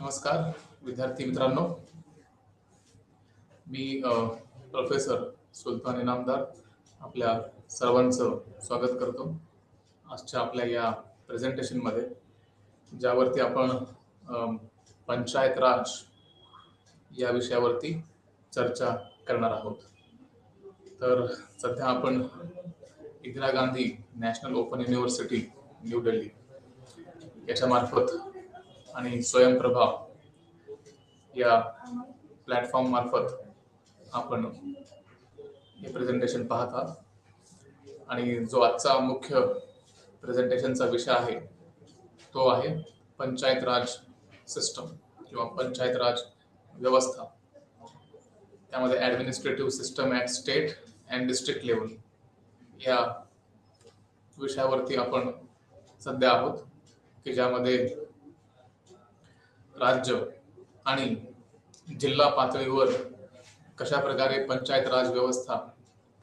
नमस्कार विद्यार्थी मित्रांनो, मी प्रोफेसर सुलतान इनामदार आपल्या सर्वांचं स्वागत करतो आजच्या आपल्या या प्रेझेंटेशनमध्ये, ज्यावरती आपण पंचायत राज या विषयावरती चर्चा करणार आहोत. तर सध्या आपण Indira Gandhi national open university new Delhi याच्या मार्फत आणि स्वयंप्रभा या प्लॅटफॉर्म मार्फत आपण हे प्रेझेंटेशन पाहत आहात. आणि जो आजचा मुख्य प्रेझेंटेशनचा विषय आहे तो आहे पंचायत राज सिस्टम किंवा पंचायत राज व्यवस्था. त्यामध्ये administrative system at state and district level या विषयावरती आपण सध्या आहोत, की ज्यामध्ये राज्य आणि जिल्हा पातळीवर कशा प्रकारे पंचायत राज व्यवस्था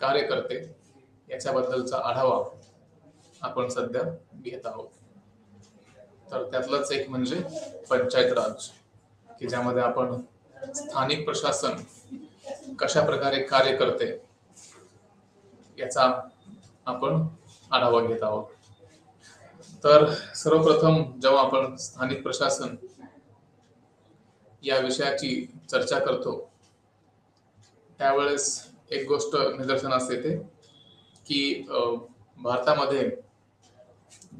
कार्य करते याच्याबद्दलचा आढावा आपण सध्या घेत आहोत. तर त्यातलंच एक म्हणजे पंचायत राज, की ज्यामध्ये आपण स्थानिक प्रशासन कशा प्रकारे कार्य करते याचा आपण आढावा घेत आहोत. तर सर्वप्रथम जेव्हा आपण स्थानिक प्रशासन या विषयाची चर्चा करतो त्यावेळेस एक गोष्ट निदर्शनास येते की भारतामध्ये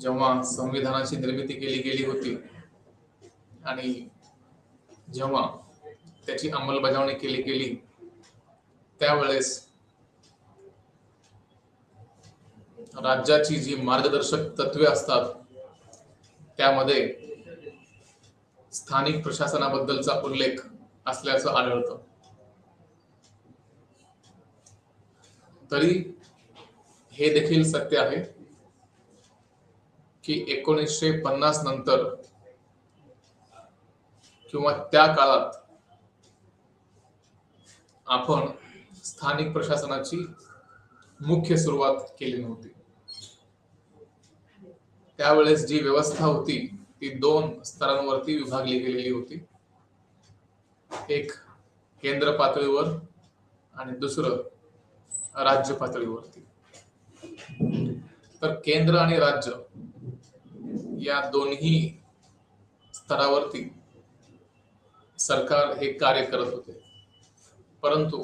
जेव्हा संविधानाची निर्मिती केली गेली होती आणि जेव्हा त्याची अंमलबजावणी केली गेली त्यावेळेस राज्याची जी मार्गदर्शक तत्वे असतात त्यामध्ये स्थानिक प्रशासनाबद्दलचा उल्लेख असल्याचं आढळतं. तरी हे देखील सत्य आहे की 1950 नंतर किंवा त्या काळात आपण स्थानिक प्रशासनाची मुख्य सुरुवात केली नव्हती. त्यावेळेस जी व्यवस्था होती ती 2 स्तरांवरती विभागली गेलेली होती. एक केंद्र पातळीवर आणि दुसरं राज्य पातळीवरती. तर केंद्र आणि राज्य या दोन्ही स्तरावरती सरकार हे कार्य करत होते, परंतु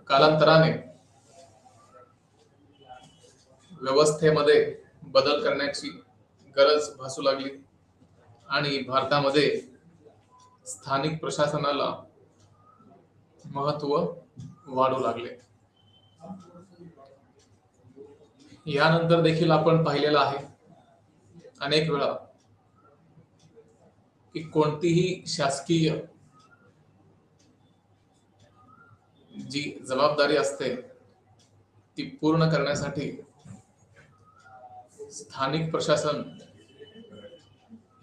कालांतराने व्यवस्थेमध्ये बदल करण्याची गरज भासू लागली आणि भारतामध्ये स्थानिक प्रशासनाला महत्त्व वाढू लागले. यानंतर देखील आपण पाहिलेलं आहे अनेक वेळा की कोणतीही शासकीय जी जबाबदारी असते ती पूर्ण करण्यासाठी स्थानिक प्रशासन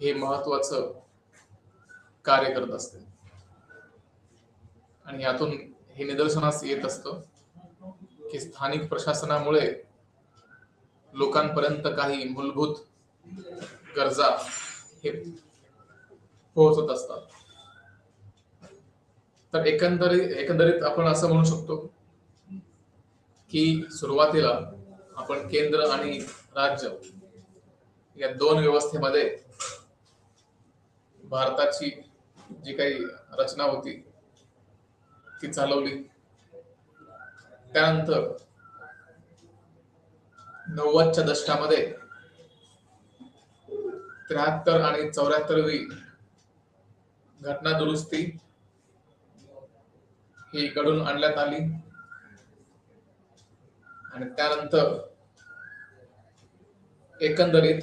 हे महत्वाचं कार्य करत असते. आणि यातून हे निदर्शनास येत असतं की स्थानिक प्रशासनामुळे लोकांपर्यंत काही मूलभूत गरजा हे पोहोचत असतात. तर एकंदरीत आपण असं म्हणू शकतो की सुरुवातीला आपण केंद्र आणि राज्य या 2 व्यवस्थेमध्ये भारताची जी काही रचना होती ती चालवली. त्यानंतर 90च्या दशकामध्ये 73 आणि 74वी घटना दुरुस्ती ही घडून आणण्यात आली आणि त्यानंतर एकंदरीत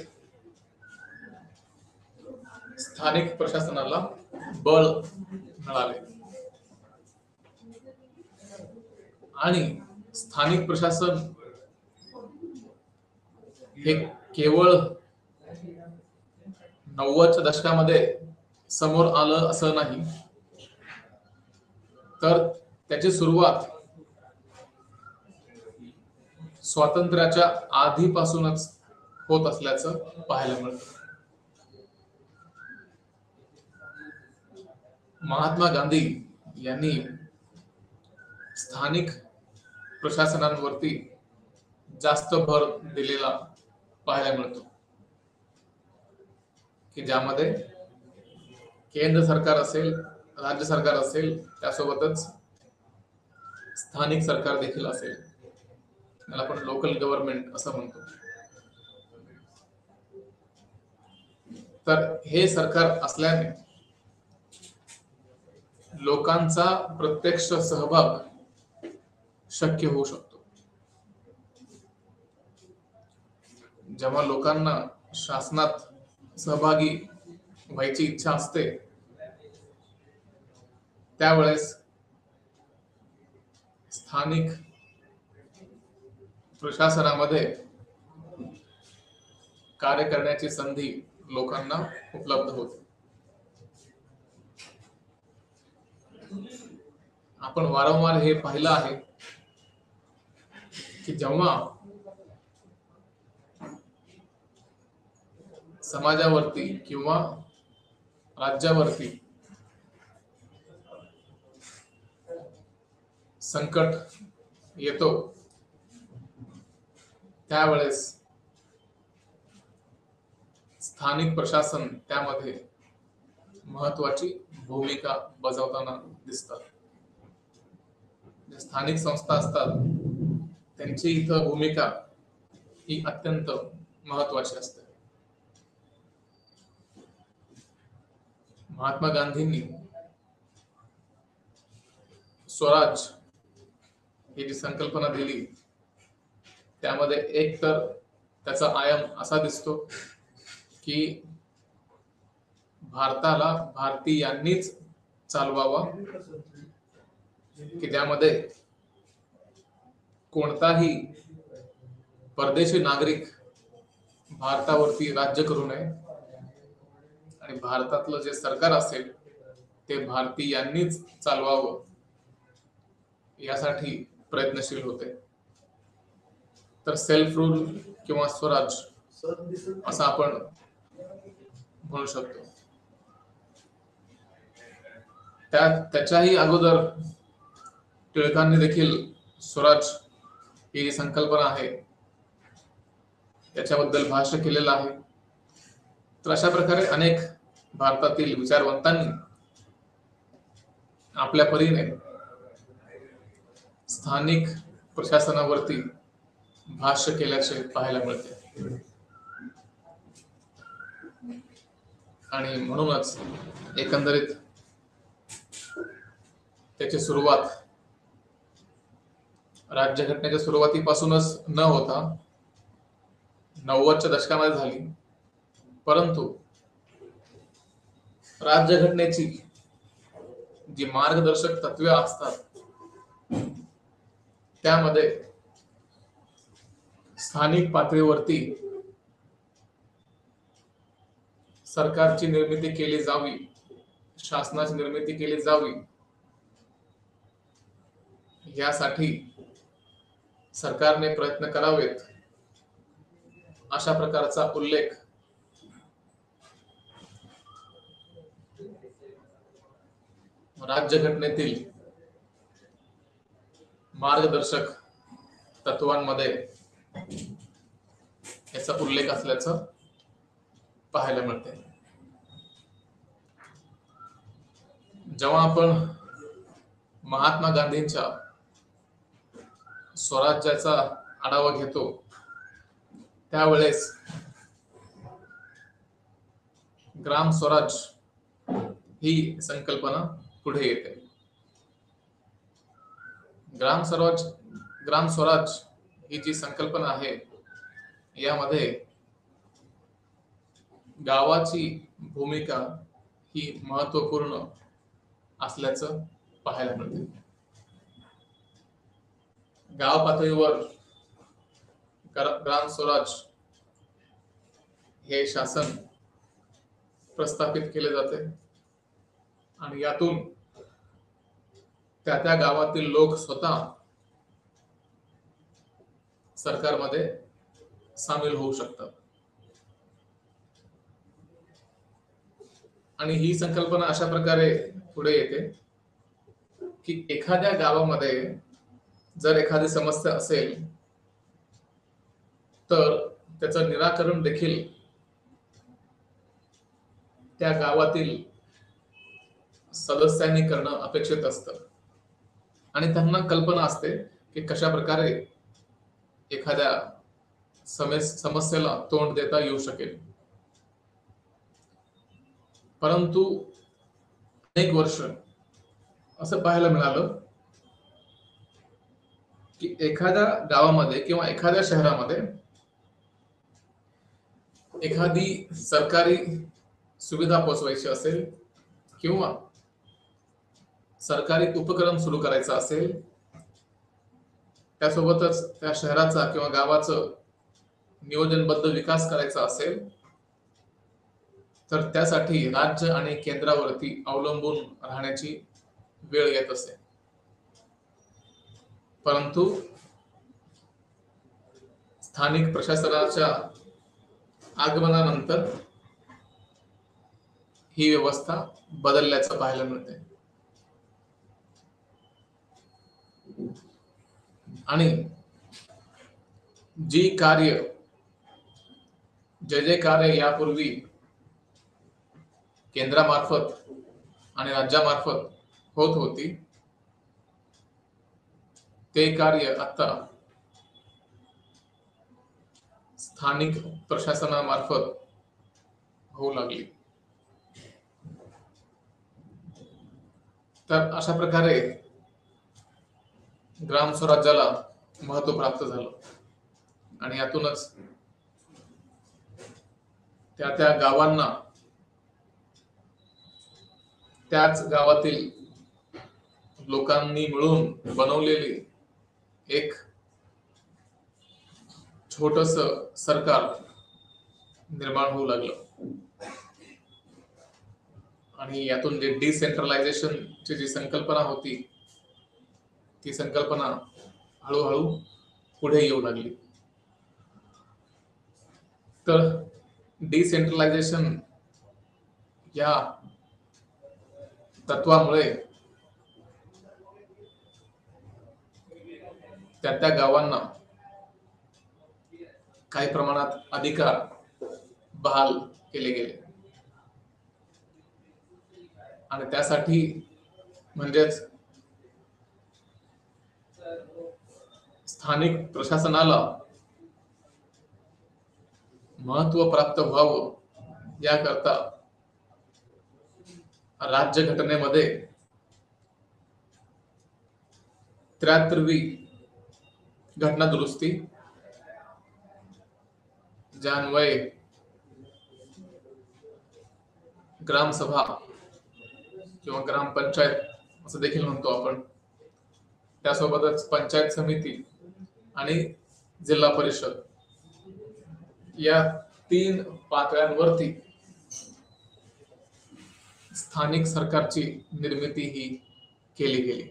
स्थानिक प्रशासनाला बळ मिळाले आणि स्थानिक प्रशासन हे केवळ 90च्या दशकामध्ये समोर आलं असं नाही, तर त्याची सुरुवात स्वातंत्र्याच्या आधीपासूनच होत असल्याचं पाहायला मिळतं. महात्मा गांधी यांनी स्थानिक प्रशासनांवरती जास्त भर दिलेला पाहायला मिळतो, की ज्यामध्ये केंद्र सरकार असेल, राज्य सरकार असेल, त्यासोबतच स्थानिक सरकार देखील असेल, त्याला आपण लोकल गव्हर्नमेंट असं म्हणतो. तर हे सरकार असल्याने लोकांचा प्रत्यक्ष सहभाग शक्य होऊ शकतो. जेव्हा लोकांना शासनात सहभागी व्हायची इच्छा असते, त्यावेळेस स्थानिक प्रशासनामध्ये कार्य करण्याची संधी लोकांना उपलब्ध होते. आपण वारंवार हे पाहिलं आहे की जेव्हा समाजावरती किंवा राज्यावरती संकट येतो, त्यावेळेस स्थानिक प्रशासन त्यामध्ये महत्वाची भूमिका बजावताना दिसतात. स्थानिक संस्था असतात, त्यांची इथं भूमिका ही अत्यंत महत्वाची असते. महात्मा गांधींनी स्वराज ही जी संकल्पना दिली, त्यामध्ये एक तर त्याचा आयाम असा दिसतो की भारताला भारतीयांनीच चालवावा, की ज्यामध्ये कोणताही परदेशी नागरिक भारतावरती राज्य करू नये आणि भारतातलं जे सरकार असेल ते भारतीयांनीच चालवावं, यासाठी प्रयत्नशील होते. तर सेल्फ रूल किंवा स्वराज असं आपण म्हणू शकतो. त्याच्याही अगोदर टिळकांनी देखील स्वराज ही जी संकल्पना आहे त्याच्याबद्दल भाष्य केलेलं आहे. तर अशा प्रकारे अनेक भारतातील विचारवंतांनी आपल्या परीने स्थानिक प्रशासनावरती भाष्य केल्याचे पाहायला मिळते. आणि म्हणूनच एकंदरीत त्याची सुरुवात राज्यघटनेच्या सुरुवातीपासूनच न होता 90च्या दशकामध्ये झाली. परंतु राज्यघटनेची जी मार्गदर्शक तत्वे असतात त्यामध्ये स्थानिक पातळीवरती सरकारची निर्मिती केली जावी, शासनाची निर्मिती केली जावी, यासाठी सरकारने प्रयत्न करावेत, अशा प्रकारचा उल्लेख राज्यघटनेतील मार्गदर्शक तत्वांमध्ये याचा उल्लेख असल्याचं पाहायला मिळते. जेव्हा आपण महात्मा गांधींच्या स्वराज्याचा आढावा घेतो, त्यावेळेस ग्राम स्वराज ही संकल्पना पुढे येते. ग्राम स्वराज ही जी संकल्पना आहे, यामध्ये गावाची भूमिका ही महत्वपूर्ण असल्याचं पाहायला मिळते. गाव पातळीवर ग्राम स्वराज हे शासन प्रस्थापित केले जाते आणि यातून त्या गावातील लोक स्वतः सरकारमध्ये सामील होऊ शकतात. आणि ही संकल्पना अशा प्रकारे पुढे येते की एखाद्या गावामध्ये जर एखादी समस्या असेल तर त्याचं निराकरण देखील त्या गावातील सदस्यांनी करणं अपेक्षित असतं आणि त्यांना कल्पना असते की कशा प्रकारे एखाद्या समस्येला तोंड देता येऊ शकेल. परंतु अनेक वर्ष असं पाहायला मिळालं की एखाद्या गावामध्ये किंवा एखाद्या शहरामध्ये एखादी सरकारी सुविधा पोहोचवायची असेल किंवा सरकारी उपक्रम सुरू करायचा असेल, त्यासोबतच त्या शहराचा किंवा गावाचं नियोजनबद्ध विकास करायचा असेल तर त्यासाठी राज्य आणि केंद्रावरती अवलंबून राहण्याची वेळ येत असते. परंतु स्थानिक प्रशासनाच्या आगमनानंतर ही व्यवस्था बदलल्याचं पाहायला मिळते आणि जे कार्य यापूर्वी केंद्रामार्फत आणि राज्यामार्फत होत होती ते कार्य आता स्थानिक प्रशासनामार्फत होऊ लागली. तर अशा प्रकारे ग्राम स्वराज्याला महत्व प्राप्त झालं आणि यातूनच त्या गावांना त्याच गावातील लोकांनी मिळून बनवलेली एक छोटस सरकार निर्माण होऊ लागलं आणि यातून जे डिसेंट्रलायझेशनची जी संकल्पना होती ती संकल्पना हळूहळू पुढे येऊ लागली. तर डिसेंट्रलायझेशन या तत्वामुळे त्या गावांना काही प्रमाणात अधिकार बहाल केले गेले आणि त्यासाठी म्हणजेच स्थानिक प्रशासनाला महत्व प्राप्त व्हावं याकरता राज्य घटनेमध्ये 73वी घटना दुरुस्ती ज्यान्वये ग्रामसभा किंवा ग्रामपंचायत असं देखील म्हणतो आपण, त्यासोबतच पंचायत समिती आणि जिल्हा परिषद या 3 पातळ्यांवरती स्थानिक सरकारची निर्मिती ही केली गेली.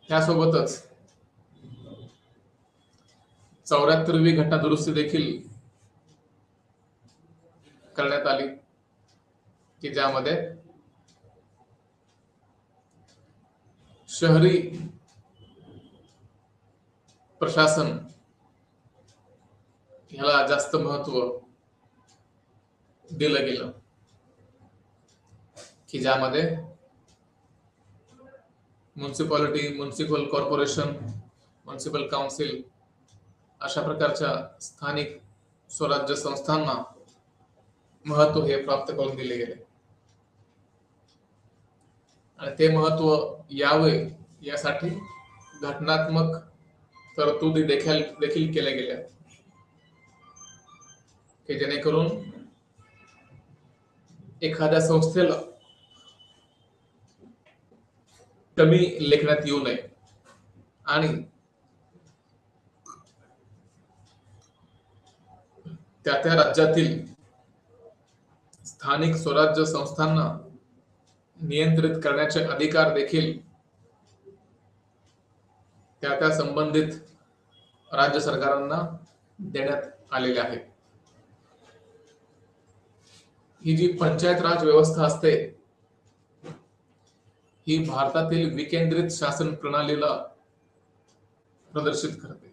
त्यासोबतच 74वी घटना दुरुस्ती देखील करण्यात आली की ज्यामध्ये शहरी प्रशासन ह्याला जास्त महत्व दिलं गेलं की ज्यामध्ये municipality, municipal corporation, municipal council अशा प्रकारच्या स्थानिक स्वराज्य संस्थांना महत्व हे प्राप्त करून दिले गेले आणि ते महत्व यावे यासाठी घटनात्मक तरतुदी देखील केल्या गेल्या की जेणेकरून एखाद्या संस्थेला कमी लेखण्यात येऊ नये आणि त्या राज्यातील स्थानिक स्वराज्य संस्थांना नियंत्रित करण्याचे अधिकार देखील त्या संबंधित राज्य सरकारांना देण्यात आलेले आहेत. ही जी पंचायत राज व्यवस्था असते ही भारतातील विकेंद्रित शासन प्रणालीला प्रदर्शित करते.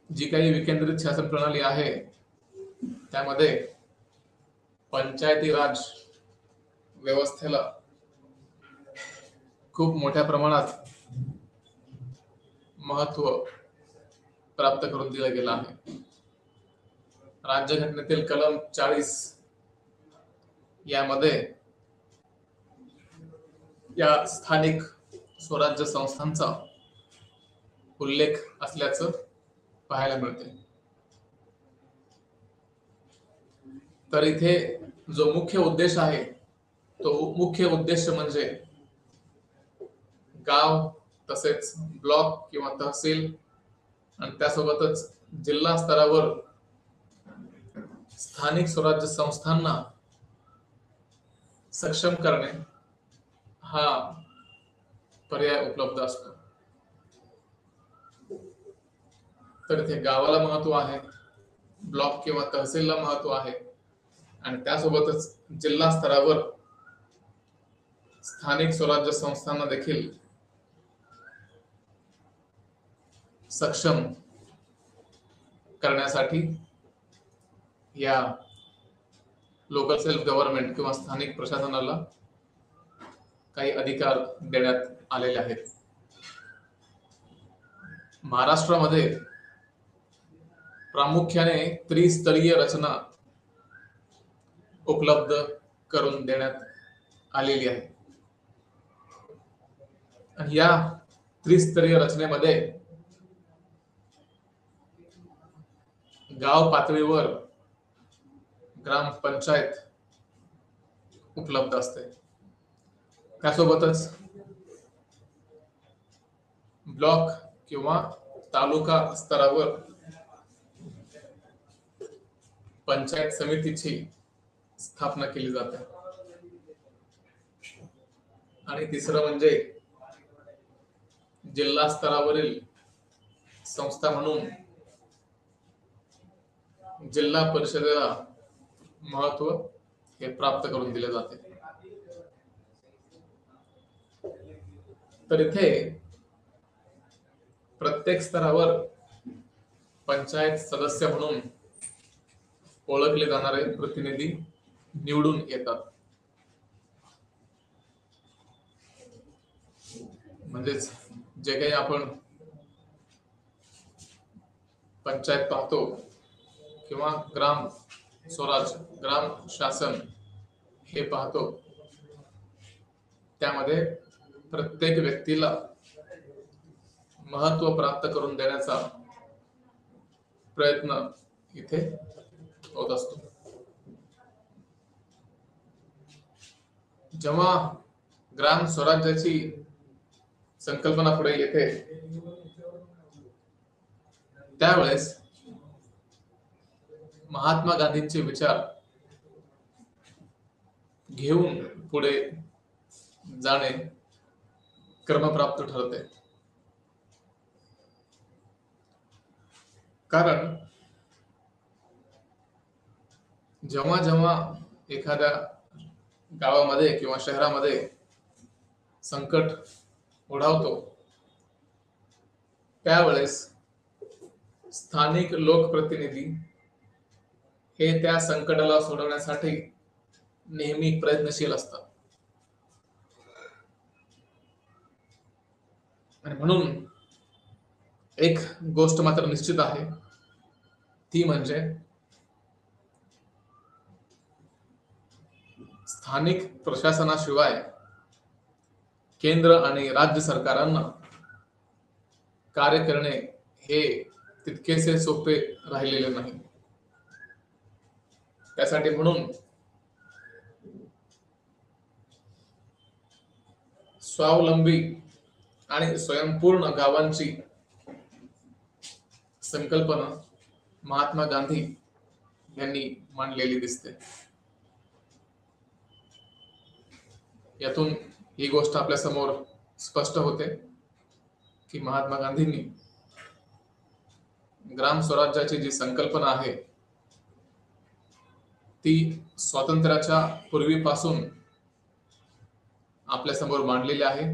जी काही विकेंद्रित शासन प्रणाली आहे त्यामध्ये पंचायती राज व्यवस्थेला खूप मोठ्या प्रमाणात महत्व प्राप्त करून दिलं गेलं आहे. राज्यघटनेतील कलम 40 यामध्ये या स्थानिक स्वराज्य संस्थांचा उल्लेख असल्याचं पाहायला मिळते. तर इथे जो मुख्य उद्देश आहे तो मुख्य उद्देश म्हणजे गाव तसेच ब्लॉक किंवा तहसील आणि त्यासोबतच जिल्हा स्तरावर स्थानिक स्वराज्य संस्थांना सक्षम करणे हा पर्याय उपलब्ध असतो. तर इथे गावाला महत्व आहे, ब्लॉक किंवा तहसीलला महत्व आहे आणि त्यासोबतच जिल्हा स्तरावर स्थानिक स्वराज्य संस्थांना देखील सक्षम करण्यासाठी या लोकल सेल्फ गव्हर्नमेंट किंवा स्थानिक प्रशासनाला काही अधिकार देण्यात आलेले आहेत. महाराष्ट्रामध्ये प्रामुख्याने त्रिस्तरीय रचना उपलब्ध करून देण्यात आलेली आहे. आणि या त्रिस्तरीय रचनेमध्ये गाव पातळीवर ग्रामपंचायत उपलब्ध असते. त्यासोबतच ब्लॉक किंवा तालुका स्तरावर पंचायत समितीची स्थापना केली जाते. आणि तिसरं म्हणजे जिल्हा स्तरावरील संस्था म्हणून जिल्हा परिषदेला महत्व हे प्राप्त करून दिले जाते. तर इथे प्रत्येक स्तरावर पंचायत सदस्य म्हणून ओळखले जाणारे प्रतिनिधी निवडून येतात. म्हणजेच जे काही आपण पंचायत पाहतो किंवा ग्राम स्वराज, ग्राम शासन हे पाहतो त्यामध्ये प्रत्येक व्यक्तीला महत्व प्राप्त करून देण्याचा प्रयत्न इथे होत असतो. जेव्हा ग्राम स्वराज्याची संकल्पना पुढे येते त्यावेळेस महात्मा गांधींचे विचार घेऊन पुढे जाणे क्रमप्राप्त ठरते. कारण जेव्हा जेव्हा एखाद्या गावामध्ये किंवा शहरामध्ये संकट ओढावतो त्यावेळेस स्थानिक लोकप्रतिनिधी हे त्या संकटाला सोडवण्यासाठी नेहमी प्रयत्नशील असतात. आणि म्हणून एक गोष्ट मात्र निश्चित आहे ती म्हणजे स्थानिक प्रशासनाशिवाय केंद्र आणि राज्य सरकारांना कार्य करणे हे तितकेसे सोपे राहिलेले नाही. त्यासाठी म्हणून स्वावलंबी आणि स्वयंपूर्ण गावांची संकल्पना महात्मा गांधी यांनी मांडलेली दिसते. यातून ही गोष्ट आपल्या समोर स्पष्ट होते की महात्मा गांधींनी ग्राम स्वराज्याची जी संकल्पना आहे ती स्वातंत्र्याच्या पूर्वीपासून आपल्या समोर मांडलेली आहे,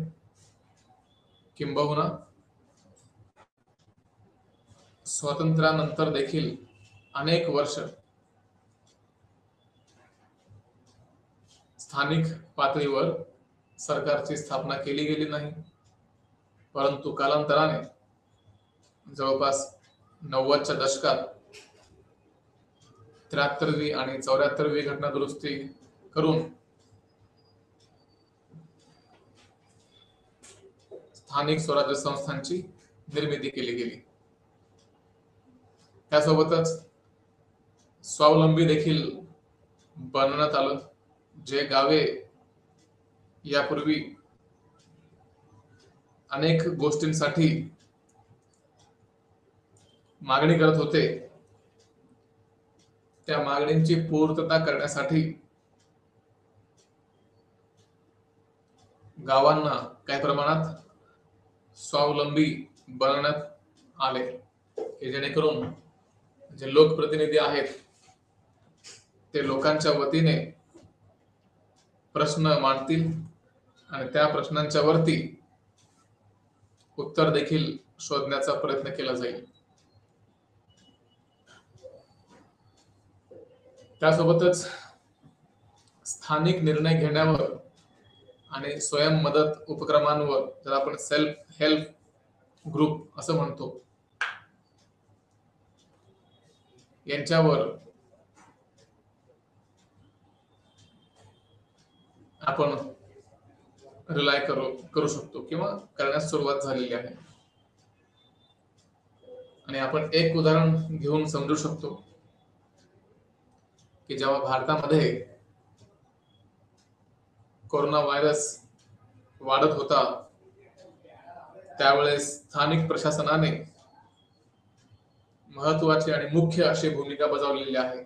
किंबहुना स्वातंत्र्यानंतर देखील अनेक वर्ष स्थानिक पातळीवर सरकारची स्थापना केली गेली नाही. परंतु कालांतराने जवळपास 90च्या दशकात 73वी आणि 74वी घटना दुरुस्ती करून स्थानिक स्वराज्य संस्थांची निर्मिती केली गेली. त्यासोबतच स्वावलंबी देखील बनवण्यात आलं. जे गावे यापूर्वी अनेक गोष्टींसाठी मागणी करत होते, त्या मागणींची पूर्तता करण्यासाठी गावांना काही प्रमाणात स्वावलंबी बनवण्यात आले, की जेणेकरून जे लोकप्रतिनिधी आहेत ते लोकांच्या वतीने प्रश्न मांडतील आणि त्या प्रश्नांच्या वरती उत्तर देखील शोधण्याचा प्रयत्न केला जाईल. त्यासोबतच स्थानिक निर्णय घेण्यावर आणि स्वयं मदत उपक्रमांवर, ज्याला आपण सेल्फ हेल्प ग्रुप असं म्हणतो, यांच्यावर आपण रिलाय करू शकतो किंवा करण्यास सुरुवात झालेली आहे. आणि आपण एक उदाहरण घेऊन समजू शकतो की जेव्हा भारतामध्ये कोरोना व्हायरस वाढत होता, त्यावेळेस स्थानिक प्रशासनाने महत्वाची आणि मुख्य अशी भूमिका बजावलेली आहे.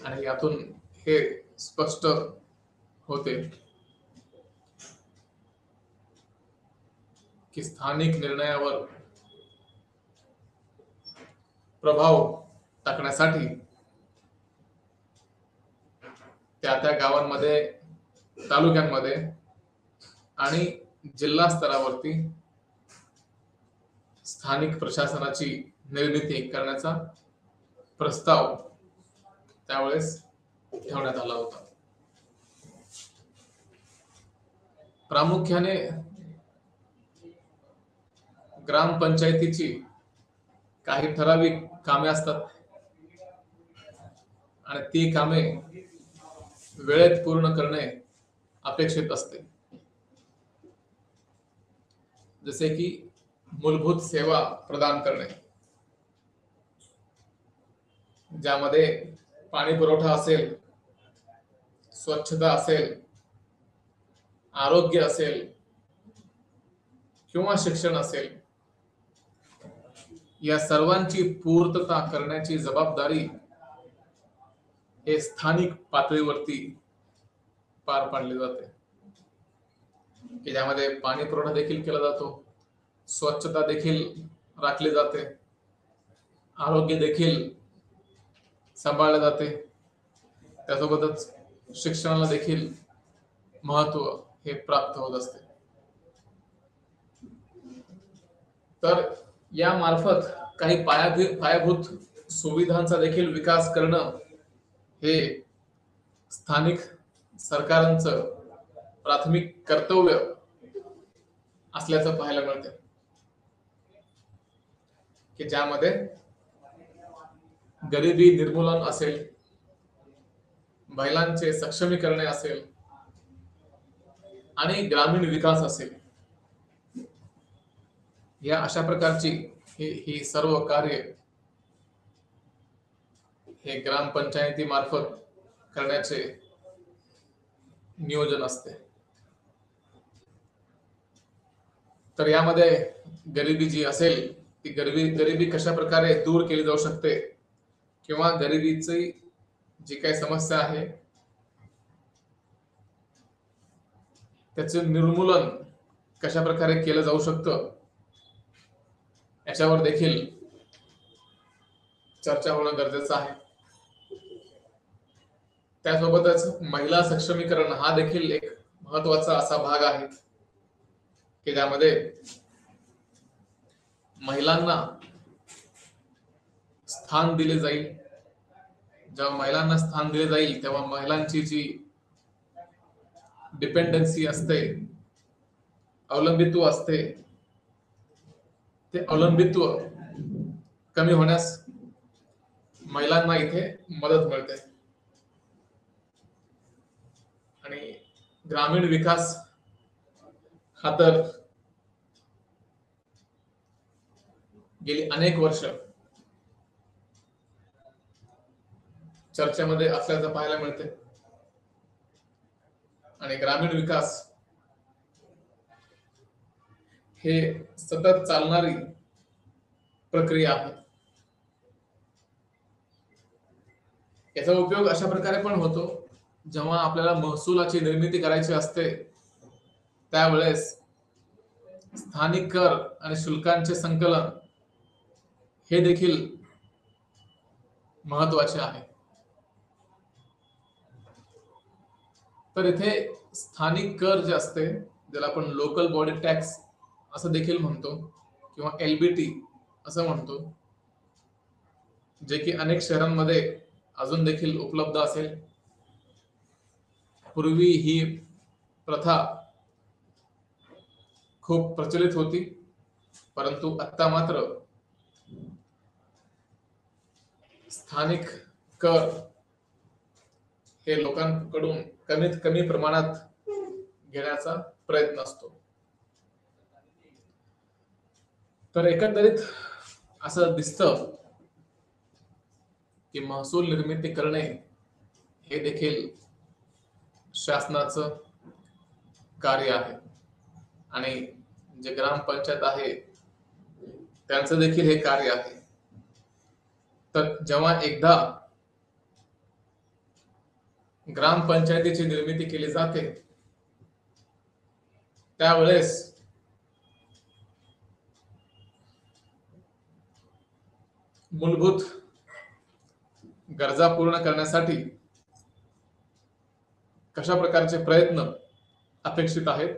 आणि यातून हे स्पष्ट होते की स्थानिक निर्णयावर प्रभाव टाकण्यासाठी त्या गावांमध्ये, तालुक्यांमध्ये आणि जिल्हा स्तरावरती स्थानिक प्रशासनाची निर्मिती करण्याचा प्रस्ताव त्यावेळेस ठेवण्यात आला होता. प्रामुख्याने ग्रामपंचायतीची काही ठराविक कामे असतात आणि ती कामे वेळेत पूर्ण करणे अपेक्षित असते. जसे की मूलभूत सेवा प्रदान करणे, ज्यामध्ये पाणी पुरवठा असेल, स्वच्छता असेल, आरोग्य असेल किंवा शिक्षण असेल, या सर्वांची पूर्तता करण्याची जबाबदारी हे स्थानिक पातळीवरती पार पाडली जाते, की ज्यामध्ये पाणी पुरवठा देखील केला जातो, स्वच्छता देखील राखली जाते, आरोग्य देखील सांभाळले जाते, त्यासोबतच शिक्षणाला देखील महत्व हे प्राप्त होत असते. तर या मार्फत काही पायाभूत सुविधांचा देखील विकास करणं हे स्थानिक सरकारांचं प्राथमिक कर्तव्य असल्याचं पाहायला मिळते, की ज्यामध्ये गरिबी निर्मूलन असेल, महिलांचे सक्षमीकरण असेल आणि ग्रामीण विकास असेल, या अशा प्रकारची ही सर्व कार्य हे ग्रामपंचायती मार्फत करण्याचे नियोजन असते. तर यामध्ये गरिबी जी असेल ती गरिबी कशा प्रकारे दूर केली जाऊ शकते किंवा गरिबीची जी काही समस्या आहे त्याचे निर्मूलन कशा प्रकारे केलं जाऊ शकतं, याच्यावर देखील चर्चा होणं गरजेचं आहे. त्यासोबतच महिला सक्षमीकरण हा देखील एक महत्वाचा असा भाग आहे की ज्यामध्ये महिलांना स्थान दिले जाईल. जेव्हा महिलांना स्थान दिले जाईल तेव्हा महिलांची जी डिपेंडन्सी असते, अवलंबित्व असते, ते अवलंबित्व कमी होण्यास महिलांना इथे मदत मिळते. आणि ग्रामीण विकास हा तर गेली अनेक वर्ष चर्चेमध्ये असल्याचं पाहायला मिळते. आणि ग्रामीण विकास हे सतत चालणारी प्रक्रिया आहे. याचा उपयोग अशा प्रकारे पण होतो, जेव्हा आपल्याला महसुलाची निर्मिती करायची असते त्यावेळेस स्थानिक कर आणि शुल्कांचे संकलन हे देखील महत्वाचे आहे. तर इथे स्थानिक कर जे असते, ज्याला आपण लोकल बॉडी टॅक्स असं देखील म्हणतो किंवा LBT असं म्हणतो, जे की अनेक शहरांमध्ये अजून देखील उपलब्ध असेल. पूर्वी ही प्रथा खूप प्रचलित होती, परंतु आता मात्र स्थानिक कर हे लोकांकडून कमीत कमी प्रमाणात घेण्याचा प्रयत्न असतो. तर एकंदरीत असं दिसतं की महसूल निर्मिती करणे हे देखील शासनाचं कार्य आहे. आणि जे ग्रामपंचायत आहे त्यांचं देखील हे कार्य आहे. तर जेव्हा एकदा ग्रामपंचायतीची निर्मिती केली जाते त्यावेळेस मूलभूत गरजा पूर्ण करण्यासाठी कशा प्रकारचे प्रयत्न अपेक्षित आहेत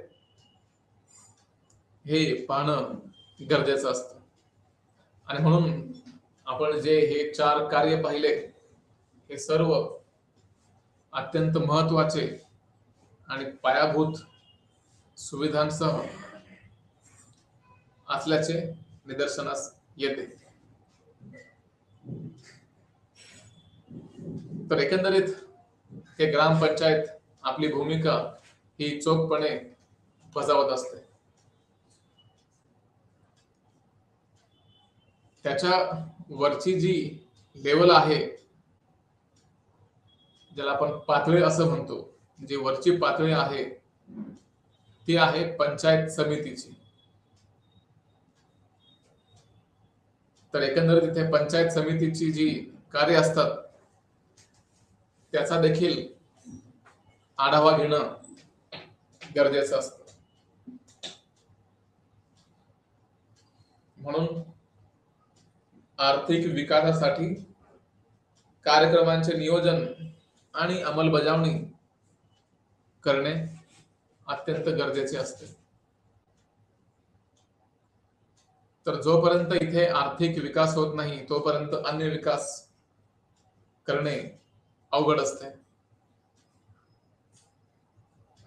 हे पाहणं गरजेचं असतं. आणि म्हणून आपण जे हे 4 कार्य पाहिले हे सर्व अत्यंत महत्वाचे आणि पायाभूत सुविधांसह असल्याचे निदर्शनास येते. तर एकंदरीत हे ग्रामपंचायत आपली भूमिका ही चोखपणे बजावत असते. त्याच्या वरची जी लेवल आहे, ज्याला आपण पातळी असं म्हणतो, जी वरची पातळी आहे ती आहे पंचायत समितीची. तर एकंदरीत इथे पंचायत समितीची जी कार्य असतात त्याचा देखील आढावा घेणं गरजेचं असतं. म्हणून आर्थिक विकासासाठी कार्यक्रमांचे नियोजन आणि अंमलबजावणी करणे अत्यंत गरजेचे असते. तर जोपर्यंत इथे आर्थिक विकास होत नाही तोपर्यंत अन्य विकास करणे अवघड असते.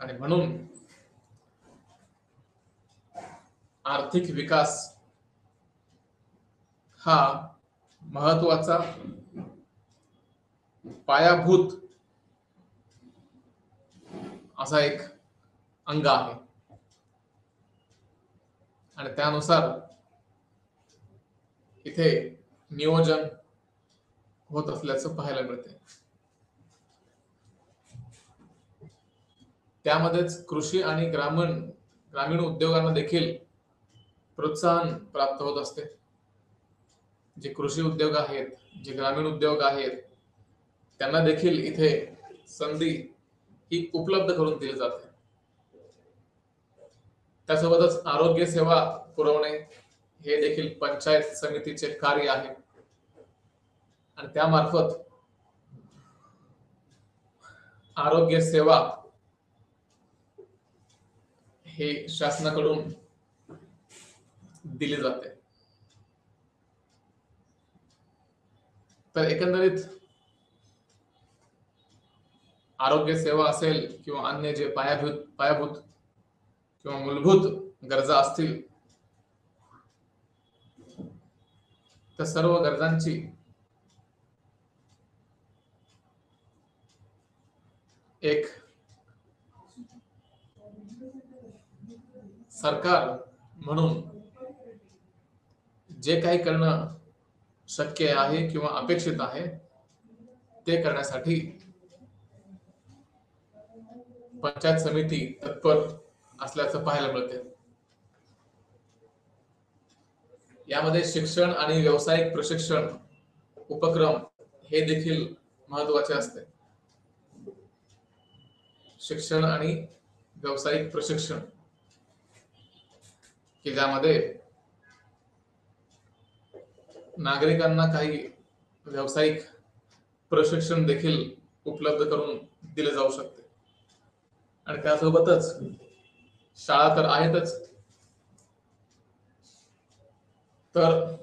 आणि म्हणून आर्थिक विकास हा महत्वाचा पायाभूत असा एक अंग आहे. आणि त्यानुसार इथे नियोजन होत असल्याचं पाहायला मिळते. त्यामध्येच कृषी आणि ग्रामीण उद्योगांना देखील प्रोत्साहन प्राप्त होत असते. जे कृषी उद्योग आहेत, जे ग्रामीण उद्योग आहेत, त्यांना देखील इथे संधी ही उपलब्ध करून दिली जाते. त्यासोबतच आरोग्य सेवा पुरवणे हे देखील पंचायत समितीचे कार्य आहे. आणि त्यामार्फत आरोग्य सेवा हे शासनाकडून दिली जाते. तर एकंदरीत आरोग्य सेवा असेल किंवा अन्य जे पायाभूत किंवा मूलभूत गरजा असतील, त्या सर्व गरजांची एक सरकार म्हणून जे काही करणं शक्य आहे किंवा अपेक्षित आहे ते करण्यासाठी पंचायत समिती तत्पर असल्याचं पाहायला मिळते. यामध्ये शिक्षण आणि व्यावसायिक प्रशिक्षण उपक्रम हे देखील महत्त्वाचे असते. शिक्षण आणि व्यावसायिक प्रशिक्षण की ज्यामध्ये नागरिकांना काही व्यावसायिक प्रशिक्षण देखील उपलब्ध करून दिले जाऊ शकते. आणि त्यासोबतच शाळा तर आहेतच, तर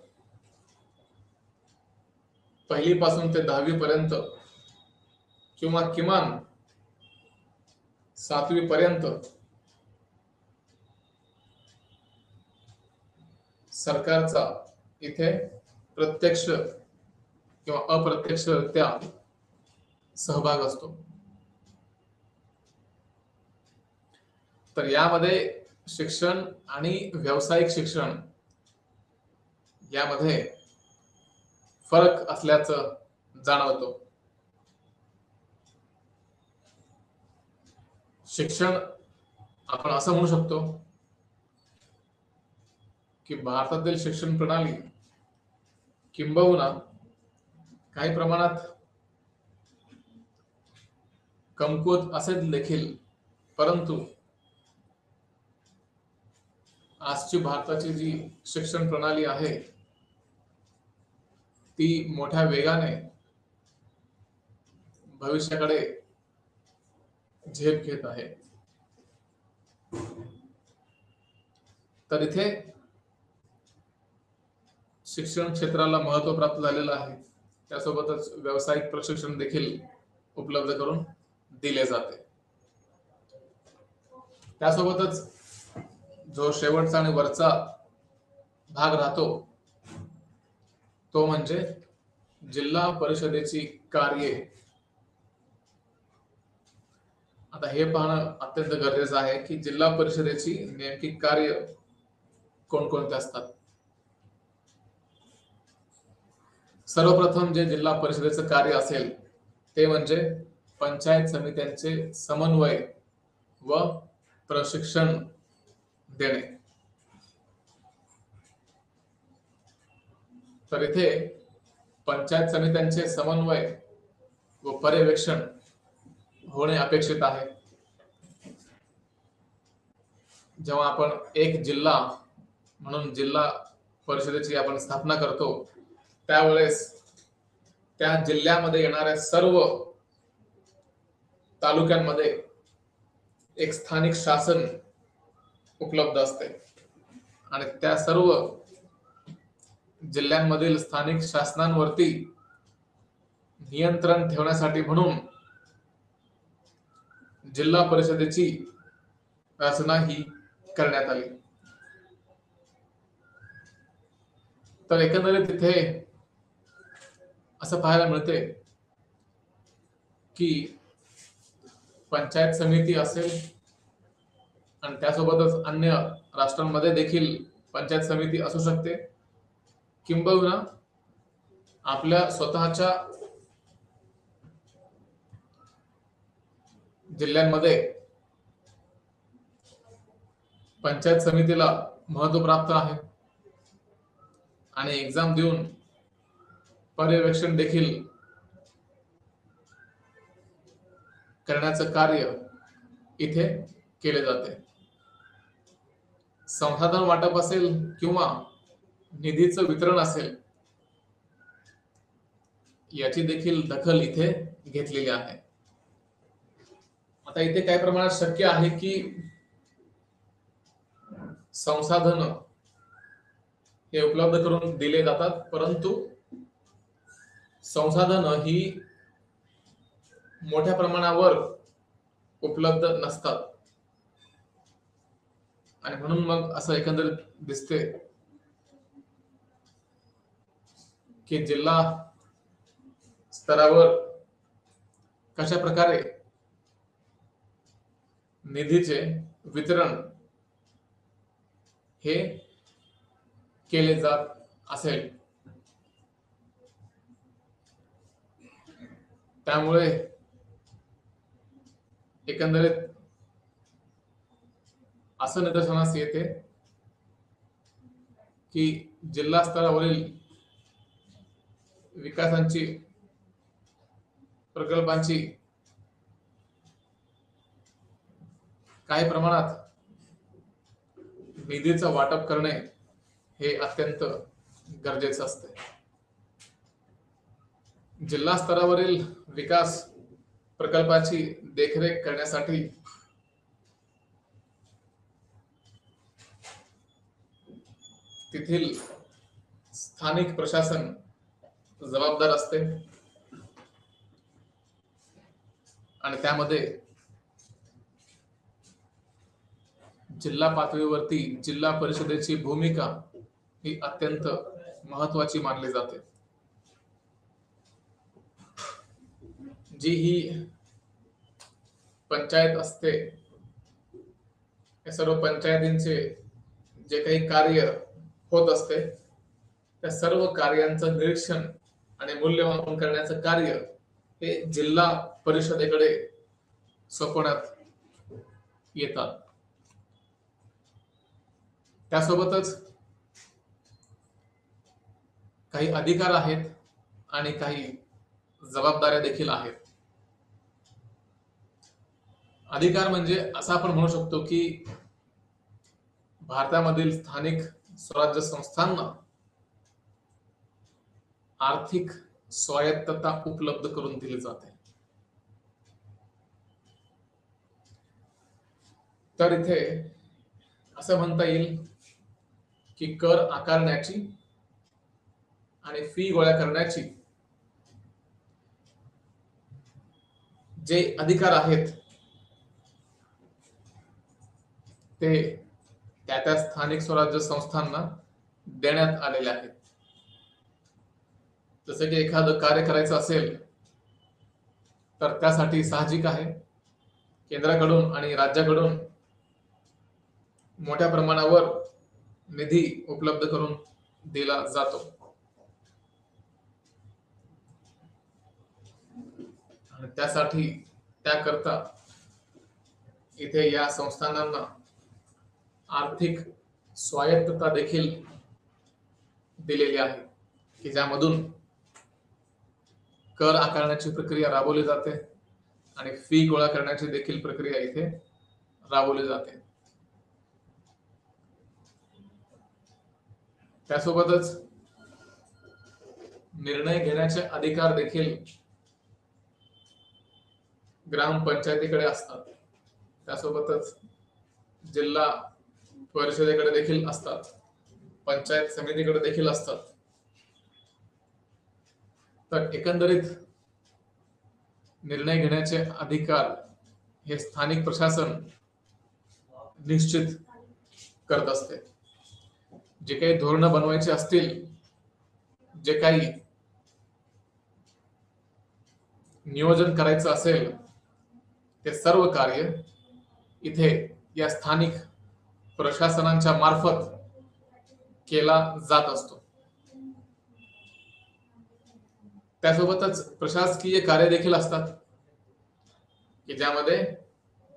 1ली पासून ते 10वी पर्यंत किंवा किमान 7वी पर्यंत सरकारचा इथे प्रत्यक्ष किंवा अप्रत्यक्षरित्या सहभाग असतो. तर यामध्ये शिक्षण आणि व्यावसायिक शिक्षण यामध्ये फरक असल्याचं जाणवतो. शिक्षण आपण असं म्हणू शकतो की भारतातील शिक्षण प्रणाली किंबहुना काही प्रमाणात कमकुवत असेल देखील, परंतु आजची भारताची जी शिक्षण प्रणाली आहे ती मोठ्या वेगाने भविष्याकडे झेप घेत आहे. तर इथे शिक्षण क्षेत्राला महत्त्व प्राप्त झालेलं आहे. त्यासोबतच व्यावसायिक प्रशिक्षण देखील उपलब्ध करून दिले जाते. त्यासोबतच जो शेवटचा आणि वरचा भाग राहतो तो म्हणजे जिल्हा परिषदेची कार्ये. आता हे पाहणं अत्यंत गरजेचं आहे की जिल्हा परिषदेची नेमकी कार्य कोणकोणते असतात. सर्वप्रथम जे जिल्हा परिषदेचं कार्य असेल ते म्हणजे पंचायत समित्यांचे समन्वय व प्रशिक्षण देणे. तर इथे पंचायत समित्यांचे समन्वय व पर्यवेक्षण होणे अपेक्षित आहे. जेव्हा आपण एक जिल्हा म्हणून जिल्हा परिषदेची आपण स्थापना करतो त्यावेळेस त्या जिल्ह्यामध्ये येणाऱ्या सर्व तालुक्यांमध्ये एक स्थानिक शासन उपलब्ध असते आणि त्या सर्व जिल्ह्यांमधील स्थानिक शासनांवरती नियंत्रण ठेवण्यासाठी म्हणून जिल्हा परिषदेची रचना ही करण्यात आली. तर एकंदरीत तिथे असं पाहायला मिळते की पंचायत समिती असेल आणि त्यासोबतच अन्य राष्ट्रांमध्ये देखील पंचायत समिती असू शकते, किंबहुना आपल्या स्वतःच्या जिल्ह्यांमध्ये पंचायत समितीला महत्व प्राप्त आहे आणि एक्झाम देऊन पर्यवेक्षण देखील करण्याचं कार्य इथे केले जाते. संसाधन वाटप असेल किंवा निधीचं वितरण असेल, याची देखील दखल इथे घेतलेली आहे. आता इथे काही प्रमाणात शक्य आहे की संसाधन हे उपलब्ध करून दिले जातात, परंतु संसाधन ही मोठ्या प्रमाणावर उपलब्ध नसतात आणि म्हणून मग असं एकंदरीत दिसते की जिल्हा स्तरावर कशा प्रकारे निधीचे वितरण हे केले जात असेल. त्यामुळे एकंदरीत असं निदर्शनास येते की जिल्हा स्तरावरील विकासांची प्रकल्पांची काही प्रमाणात निधीचं वाटप करणे हे अत्यंत गरजेचं असते. जिल्हा स्तरावरील विकास प्रकल्पाची देखरेख करण्यासाठी तेथील स्थानिक प्रशासन जबाबदार असते आणि त्यामध्ये जिल्हा पातळीवरती जिल्हा परिषदेची भूमिका ही अत्यंत महत्वाची मानली जाते. जी ही पंचायत असते, या सर्व पंचायतींचे जे काही कार्य होत असते त्या सर्व कार्यांचं निरीक्षण आणि मूल्यमापन करण्याचं कार्य हे जिल्हा परिषदेकडे सोपवण्यात येतात. त्यासोबतच काही अधिकार आहेत आणि काही जबाबदाऱ्या देखील आहेत. अधिकार म्हणजे असं आपण म्हणू शकतो की भारतामधील स्थानिक स्वराज्य संस्थांना आर्थिक स्वायत्तता उपलब्ध करून दिली जाते. तर इथे असं म्हणता येईल की कर आकारण्याची आणि फी गोळा करण्याची जे अधिकार आहेत ते त्या त्या स्थानिक स्वराज्य संस्थांना देण्यात आलेले आहेत. जसं की एखादं कार्य करायचं असेल तर त्यासाठी साहजिक आहे केंद्राकडून आणि राज्याकडून मोठ्या प्रमाणावर निधी उपलब्ध करून दिला जातो. आणि त्यासाठी त्याकरता इथे या संस्थानांना आर्थिक स्वायत्तता देखील दिलेली आहे की ज्यामधून कर आकारण्याची प्रक्रिया राबवली जाते आणि फी गोळा करण्याची देखील प्रक्रिया इथे राबवली जाते. त्यासोबतच निर्णय घेण्याचे अधिकार देखील ग्रामपंचायतीकडे असतात. त्यासोबतच जिल्हा परिषदेकडे देखील असतात, पंचायत समितीकडे देखील असतात. तर एकंदरीत निर्णय घेण्याचे अधिकार हे स्थानिक प्रशासन निश्चित करत असते. जे काही धोरणं बनवायचे असतील, जे काही नियोजन करायचं असेल, ते सर्व कार्य इथे या स्थानिक प्रशासनांच्या मार्फत केला जात असतो. त्यासोबतच प्रशासकीय कार्य देखील असतात की ज्यामध्ये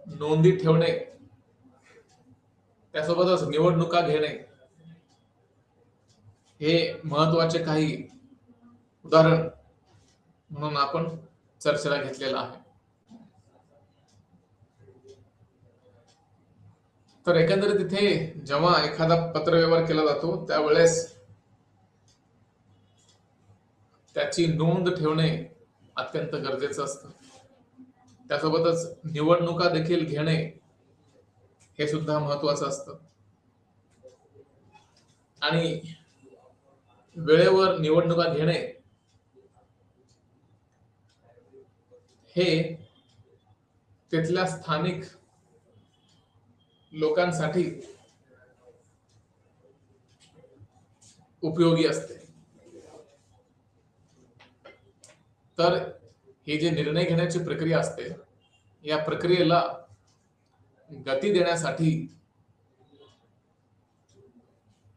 नोंदी ठेवणे, त्यासोबतच निवडणुका घेणे हे महत्वाचे काही उदाहरण म्हणून आपण चर्चेला घेतलेलं आहे. तर एकंदरीत इथे जेव्हा एखादा पत्रव्यवहार केला जातो त्यावेळेस त्याची नोंद ठेवणे अत्यंत गरजेचं असतं. त्यासोबतच निवडणुका देखील घेणे हे सुद्धा महत्वाचं असतं. आणि वेळेवर निवडणुका घेणे हे तिथल्या स्थानिक लोकांसाठी उपयोगी असते. तर ही जी निर्णय घेण्याची प्रक्रिया असते, या प्रक्रियेला गती देण्यासाठी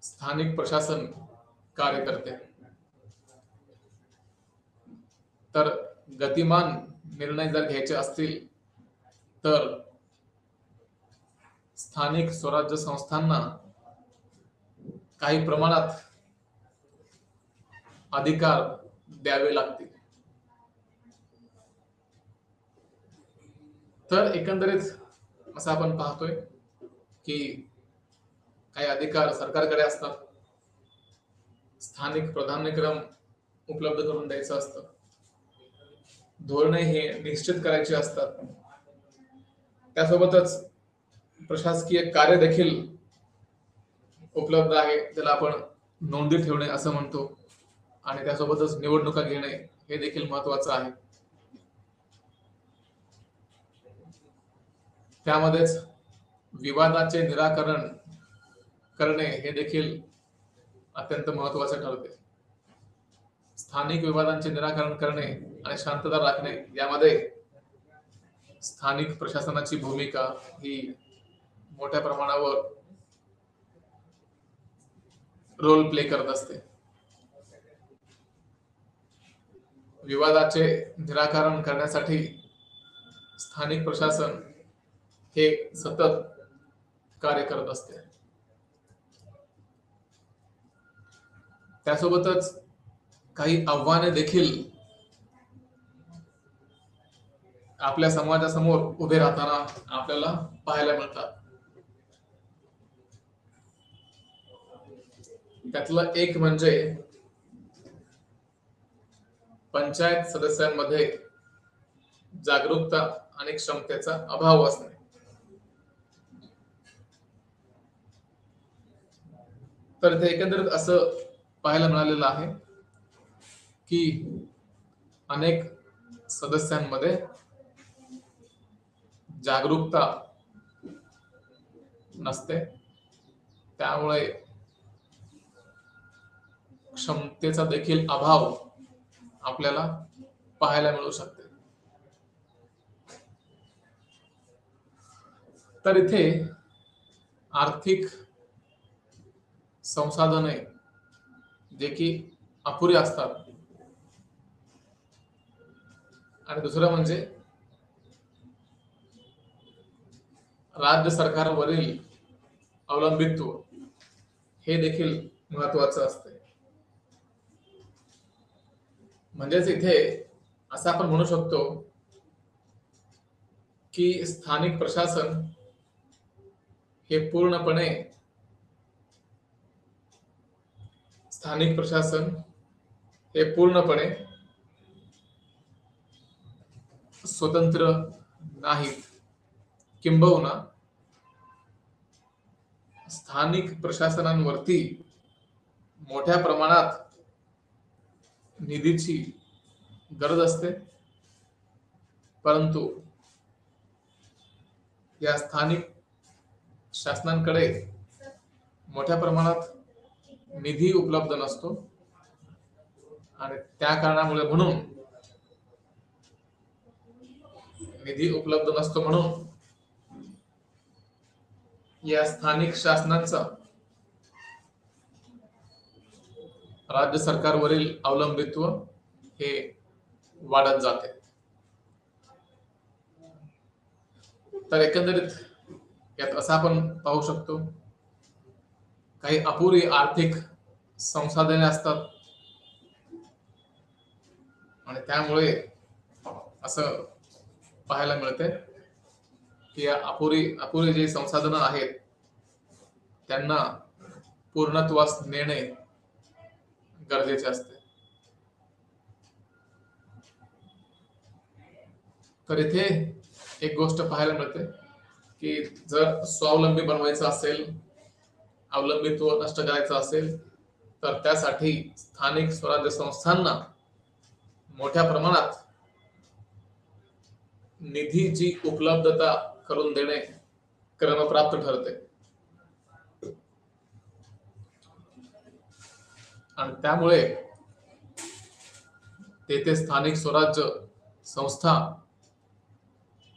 स्थानिक प्रशासन कार्य करते. तर गतिमान निर्णय जर घ्यायचे असतील तर स्थानिक स्वराज्य संस्थांना काही प्रमाणात अधिकार द्यावे लागतील. तर एकंदरीत असं आपण पाहतोय की काही अधिकार सरकारकडे असतात. स्थानिक प्राधान्यक्रम उपलब्ध करून द्यायचं असतं. धोरणे हे निश्चित करायची असतात. त्यासोबतच प्रशासकीय कार्य देखील उपलब्ध आहे, त्याला आपण नोंदी ठेवणे असं म्हणतो. आणि त्यासोबतच निवडणुका घेणे हे देखील महत्वाचं आहे. त्यामध्येच विवादाचे निराकरण करणे हे देखील अत्यंत महत्वाचे ठरते. स्थानिक विवादांचे निराकरण करणे आणि शांतता राखणे यामध्ये स्थानिक प्रशासनाची भूमिका ही मोठ्या प्रमाणावर रोल प्ले करत असते. विवादाचे निराकरण करण्यासाठी स्थानिक प्रशासन हे सतत कार्य करत असते. त्यासोबतच काही आव्हाने देखील आपल्या समाजासमोर उभे राहताना आपल्याला पाहायला मिळतात. त्यातलं एक म्हणजे पंचायत सदस्यांमध्ये जागरूकता आणि क्षमतेचा अभाव असणे. तर इथे एकंदरीत असं पाहायला मिळालेलं आहे की अनेक सदस्यांमध्ये जागरूकता नसते. त्यामुळे क्षमतेचा देखील अभाव आपल्याला पाहायला मिळू शकते. तर इथे आर्थिक संसाधने जे की अपुरी असतात. आणि दुसरं म्हणजे राज्य सरकारवरील अवलंबित्व हे देखील महत्वाचं असते. म्हणजेच इथे असं आपण म्हणू शकतो की स्थानिक प्रशासन हे पूर्णपणे स्वतंत्र नाहीत. किंबहुना स्थानिक प्रशासनांवरती मोठ्या प्रमाणात निधीची गरज असते. परंतु या स्थानिक शासनांकडे मोठ्या प्रमाणात निधी उपलब्ध नसतो. आणि त्या कारणामुळे म्हणून या स्थानिक शासनांचा राज्य सरकारवरील अवलंबित्व हे वाढत जाते. तर एकंदरीत यात असं आपण पाहू शकतो काही अपुरी आर्थिक संसाधने असतात. आणि त्यामुळे असं पाहायला मिळते की या अपुरी जे संसाधनं आहेत त्यांना पूर्णत्वास नेणे गरजेचे असते. तर इथे एक गोष्ट पाहायला मिळते की जर स्वावलंबी बनवायचं असेल, अवलंबित्व नष्ट करायचं असेल, तर त्यासाठी स्थानिक स्वराज्य संस्थांना मोठ्या प्रमाणात निधीची उपलब्धता करून देणे क्रमप्राप्त ठरते. आणि त्यामुळे तेथे स्थानिक स्वराज्य संस्था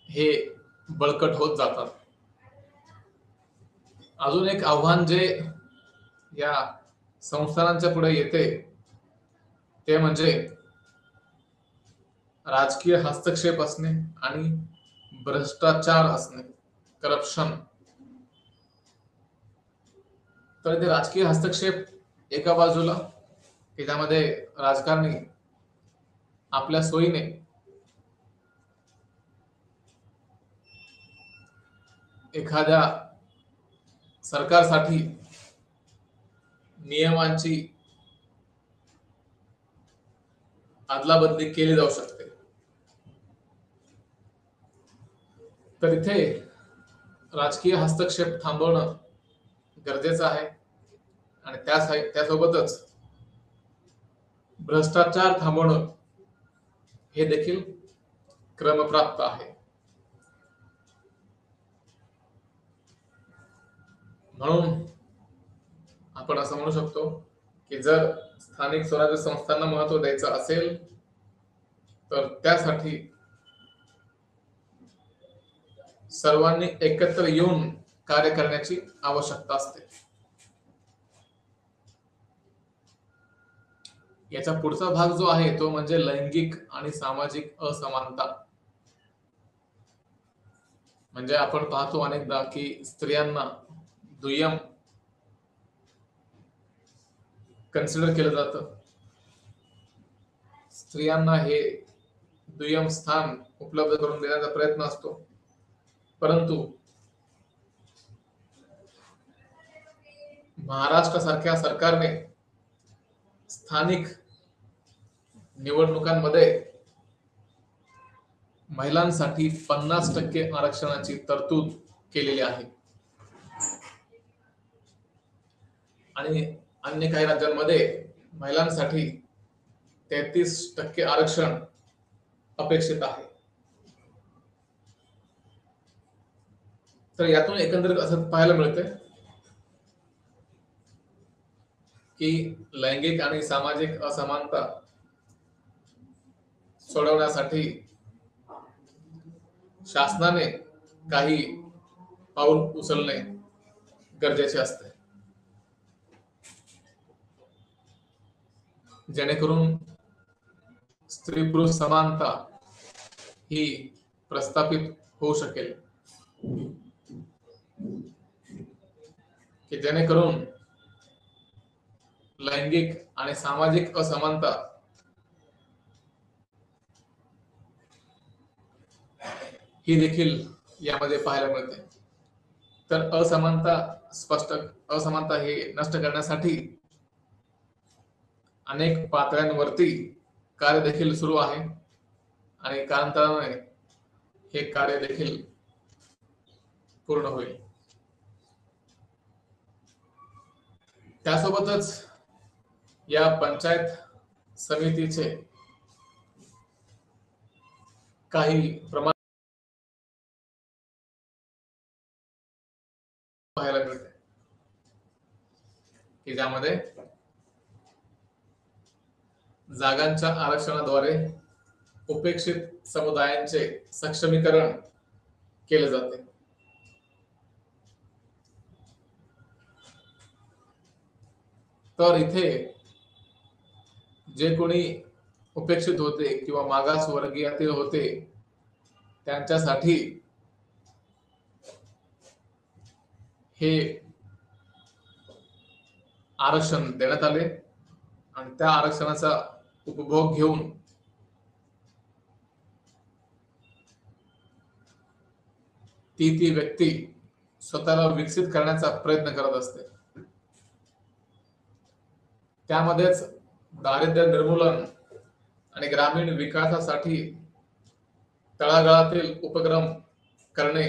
हे बळकट होत जातात. अजून एक आव्हान जे या संस्थानांच्या पुढे येते ते म्हणजे राजकीय हस्तक्षेप असणे आणि भ्रष्टाचार असणे, करप्शन. तर ते राजकीय हस्तक्षेप एका बाजूला की त्यामध्ये राजकारणी आपल्या सोयीने एखाद्या सरकारसाठी नियमांची अदलाबदली केली जाऊ शकते. तर इथे राजकीय हस्तक्षेप थांबवणं गरजेचं आहे आणि त्यासोबतच भ्रष्टाचार थांबवणं हे देखील क्रमप्राप्त आहे. म्हणून आपण असं म्हणू शकतो की जर स्थानिक स्वराज्य संस्थांना महत्त्व द्यायचं असेल तर त्यासाठी सर्वांनी एकत्र येऊन कार्य करण्याची आवश्यकता असते. याचा पुढचा भाग जो आहे तो म्हणजे लैंगिक आणि सामाजिक असमानता. म्हणजे आपण पाहतो अनेकदा की स्त्रियांना दुय्यम कन्सिडर केलं जातं. स्त्रियांना हे दुय्यम स्थान उपलब्ध करून देण्याचा प्रयत्न असतो, परंतु महाराष्ट्र सारख्या सरकारने स्थानिक निवडणुकांमध्ये महिलांसाठी 50% आरक्षणाची तरतूद केलेली आहे आणि अन्य काही राज्यांमध्ये महिलांसाठी 33% आरक्षण अपेक्षित आहे. तर यातून एकंदरीत असं पाहायला मिळते की लैंगिक आणि सामाजिक असमानता सोडवण्यासाठी शासनाने काही पाऊल उचलणे गरजेचे असते, जेणेकरून स्त्री पुरुष समानता ही प्रस्थापित होऊ शकेल, की जेणेकरून लैंगिक आणि सामाजिक असमानता ही देखील यामध्ये पाहायला मिळते. तर असमानता हे नष्ट करण्यासाठी अनेक पातळ्यांवरती कार्य देखील सुरू आहे आणि कालांतराने हे कार्य देखील पूर्ण होईल. त्यासोबतच या पंचायत समितीचे काही प्रमाण पाहायला मिळते की ज्यामध्ये जागांच्या आरक्षणाद्वारे उपेक्षित समुदायांचे सक्षमीकरण केले जाते. तर इथे जे कोणी उपेक्षित होते किंवा मागास वर्गीयातील होते त्यांच्यासाठी हे आरक्षण देण्यात आले आणि त्या आरक्षणाचा उपभोग घेऊन ती व्यक्ती स्वतःला विकसित करण्याचा प्रयत्न करत असते. त्यामध्येच दारिद्र्य निर्मूलन आणि ग्रामीण विकासासाठी तळागाळातील उपक्रम करणे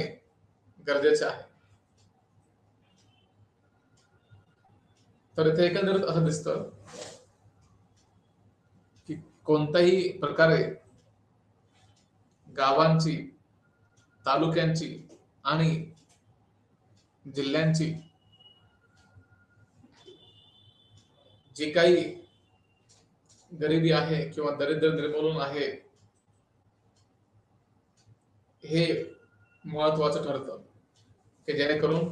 गरजेचे आहे. तर इथे एकंदरीत असं दिसतं की कोणत्याही प्रकारे गावांची, तालुक्यांची आणि जिल्ह्यांची जी काही गरिबी आहे किंवा दारिद्र्य निर्मूलन आहे, हे महत्वाचं ठरतं की जेणेकरून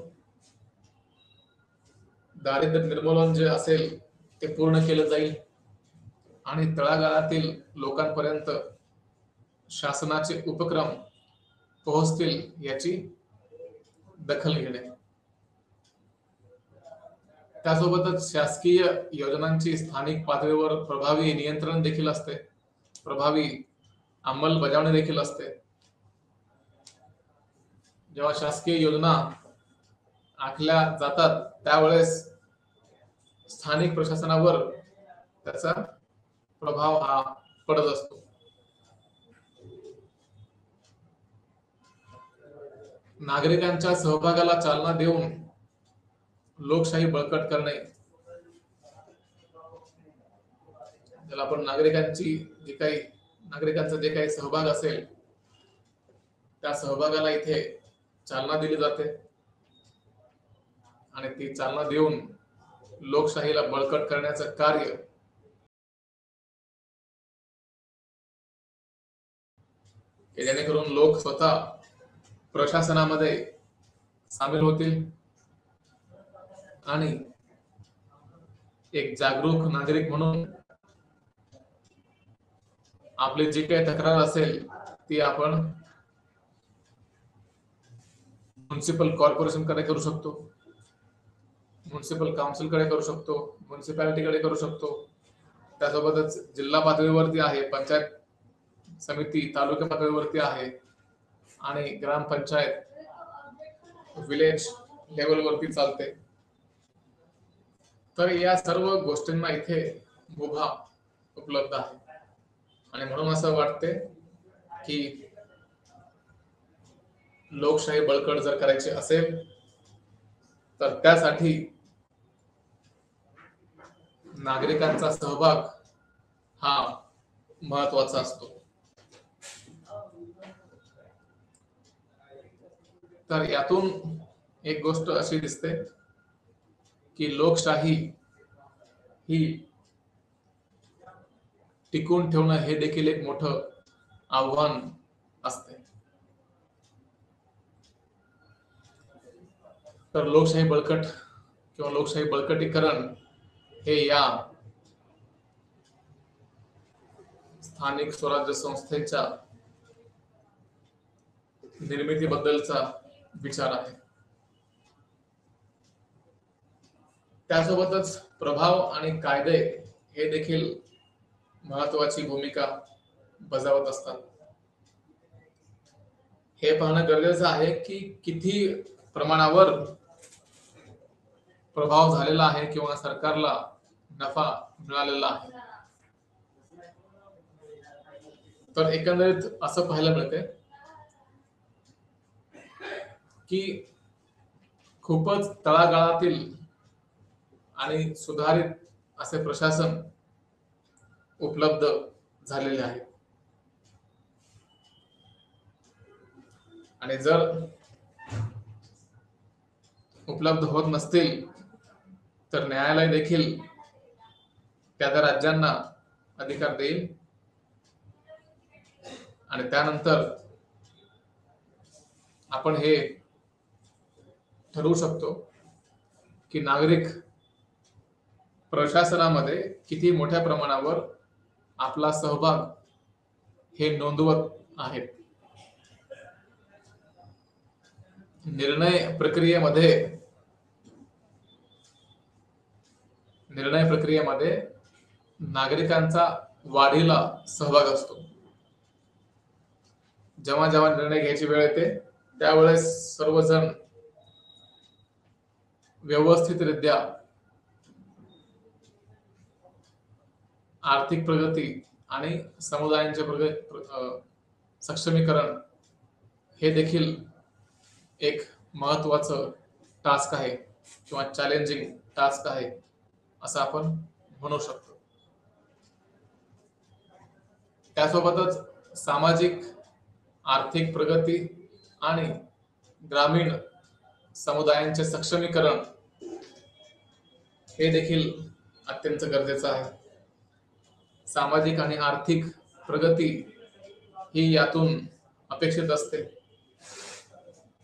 दारिद्र्य निर्मूलन जे असेल ते पूर्ण केलं जाईल आणि तळागाळातील लोकांपर्यंत शासनाचे उपक्रम पोहोचतील याची दखल घेणे. त्यासोबतच शासकीय योजनांची स्थानिक पातळीवर प्रभावी नियंत्रण देखील असते, प्रभावी अंमलबजावणी देखील असते. जेव्हा शासकीय योजना आखल्या जातात त्यावेळेस स्थानिक प्रशासनावर त्याचा प्रभाव हा पडत असतो. नागरिकांच्या सहभागाला चालना देऊन लोकशाही बळकट करणे, ज्याला आपण नागरिकांचा जे काही सहभाग असेल त्या सहभागाला इथे चालना दिली जाते आणि ती चालना देऊन लोकशाहीला बळकट करण्याचं कार्य जेणेकरून लोक स्वतः प्रशासनामध्ये सामील होतील आणि एक जागरूक नागरिक म्हणून आपली जी काही तक्रार असेल ती आपण म्युनिसिपल कॉर्पोरेशन कडे करू शकतो, म्युनिसिपल काउन्सिल कडे करू शकतो, म्युनिसिपॅलिटी कडे करू शकतो. त्यासोबतच जिल्हा पातळीवरती आहे, पंचायत समिती तालुका पातळीवरती आहे आणि ग्रामपंचायत विलेज लेवलवरती चालते. तर या सर्व गोष्टींना इथे मुभा उपलब्ध आहे आणि म्हणून असं वाटते की लोकशाही बळकट जर करायची असेल तर त्यासाठी नागरिकांचा सहभाग हा महत्वाचा असतो. तर यातून एक गोष्ट अशी दिसते की लोकशाही ही टिकून ठेवणं हे देखील एक मोठं आव्हान असते. तर लोकशाही बळकट किंवा लोकशाही बळकटीकरण हे या स्थानिक स्वराज्य संस्थेच्या निर्मितीबद्दलचा विचार आहे. त्यासोबतच प्रभाव आणि कायदे हे देखील महत्वाची भूमिका बजावत असतात. हे पाहणं गरजेचं आहे की किती प्रमाणावर प्रभाव झालेला आहे किंवा सरकारला नफा मिळालेला आहे. तर एकंदरीत असं पाहायला मिळते की खूपच तळागाळातील आणि सुधारित असे प्रशासन उपलब्ध झालेले आहे आणि जर उपलब्ध होत नसतील तर न्यायालय देखील त्या राज्यांना अधिकार देईल आणि त्यानंतर आपण हे ठरवू शकतो की नागरिक प्रशासनामध्ये किती मोठ्या प्रमाणावर आपला सहभाग हे नोंदवत आहेत. निर्णय प्रक्रियेमध्ये नागरिकांचा वाढीला सहभाग असतो. जेव्हा जेव्हा निर्णय घ्यायची वेळ येते त्यावेळेस सर्वजण व्यवस्थितरित्या आर्थिक प्रगती आणि समुदायांच्या सक्षमीकरण हे देखील एक महत्वाचं टास्क आहे किंवा चॅलेंजिंग टास्क आहे असं आपण म्हणू शकतो. त्यासोबतच सामाजिक आर्थिक प्रगती आणि ग्रामीण समुदायांचे सक्षमीकरण हे देखील अत्यंत गरजेचं आहे. सामाजिक आणि आर्थिक प्रगती ही यातून अपेक्षित असते.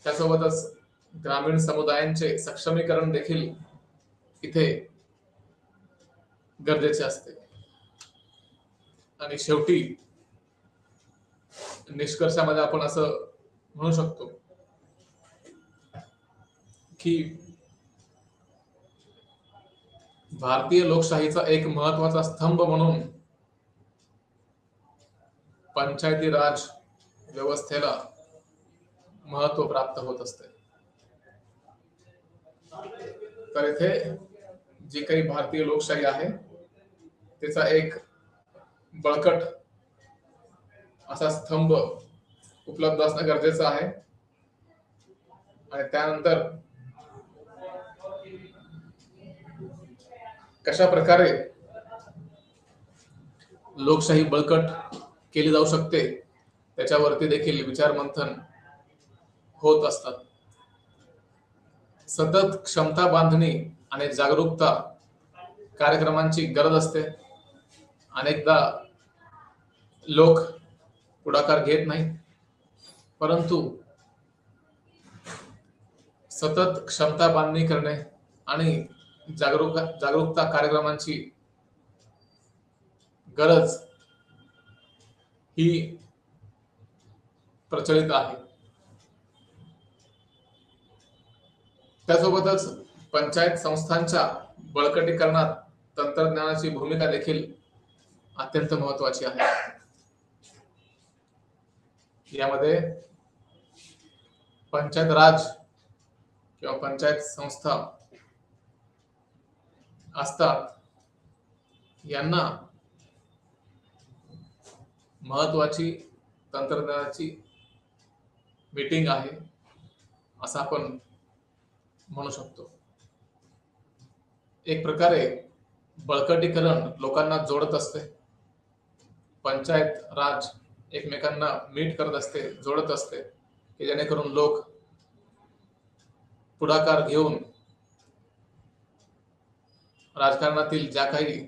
त्यासोबतच ग्रामीण समुदायांचे सक्षमीकरण देखील इथे गरजेचे असते. आणि शेवटी निष्कर्षामध्ये आपण असं म्हणू शकतो की भारतीय लोकशाहीचा एक महत्वाचा स्तंभ म्हणून पंचायती राज व्यवस्थेला महत्व प्राप्त होत असते. तर इथे जी काही भारतीय लोकशाही आहे त्याचा एक बळकट असा स्तंभ उपलब्ध असणं गरजेचं आहे. आणि त्यानंतर कशा प्रकारे लोकशाही बळकट केली जाऊ शकते त्याच्यावरती देखील विचार मंथन होत असतात. सतत क्षमता बांधणी आणि जागरूकता कार्यक्रमांची गरज असते. अनेकदा लोक पुढाकार घेत नाही, परंतु सतत क्षमता बांधणी करणे आणि जागरूकता कार्यक्रमांची गरज ही प्रचलित आहे. त्यासोबतच पंचायत संस्थांच्या बळकटीकरणात तंत्रज्ञानाची भूमिका देखील अत्यंत महत्वाची आहे. यामध्ये पंचायत राज किंवा पंचायत संस्था असतात यांना महत्वाची तंत्रज्ञानाची मीटिंग आहे असं आपण म्हणू शकतो. एक प्रकारे बळकटीकरण लोकांना जोडत असते. पंचायत राज एकमेकांना मीट करत असते, जोडत असते की जेणेकरून लोक पुढाकार घेऊन राजकारणातील ज्या काही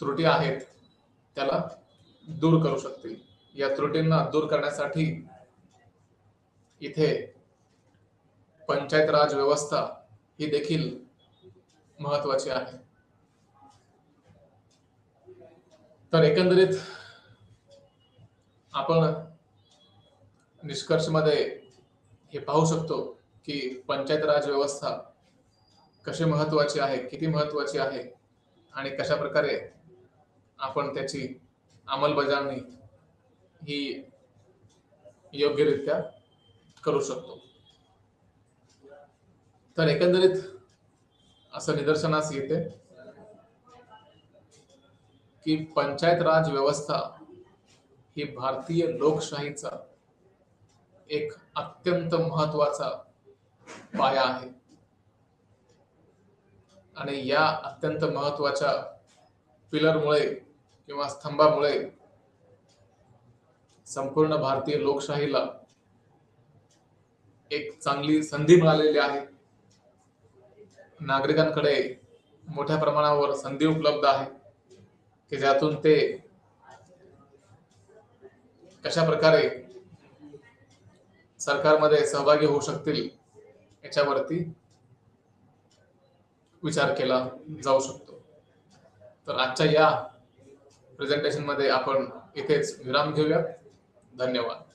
त्रुटी आहेत त्याला दूर करू शकतील. या त्रुटींना दूर करण्यासाठी इथे पंचायत राज व्यवस्था ही देखील महत्वाची आहे. तर एकंदरीत आपण निष्कर्षमध्ये हे पाहू शकतो की पंचायत राज व्यवस्था कशी महत्वाची आहे, किती महत्वाची आहे आणि कशा प्रकारे आपण त्याची अंमलबजावणी ही योग्यरित्या करू शकतो. तर एकंदरीत असं निदर्शनास येते की पंचायत राज व्यवस्था ही भारतीय लोकशाहीचा एक अत्यंत महत्वाचा पाया आहे. आणि या अत्यंत महत्वाच्या पिलरमुळे किंवा स्तंभामुळे संपूर्ण भारतीय लोकशाहीला एक चांगली संधी मिळालेली आहे. नागरिकांकडे मोठ्या प्रमाणावर संधी उपलब्ध आहे की ज्यातून ते कशा प्रकारे सरकारमध्ये सहभागी होऊ शकतील याच्यावरती विचार केला जाऊ शकतो. तर आजच्या या प्रेझेंटेशन मध्ये आपण इथेच विराम घेऊया. धन्यवाद.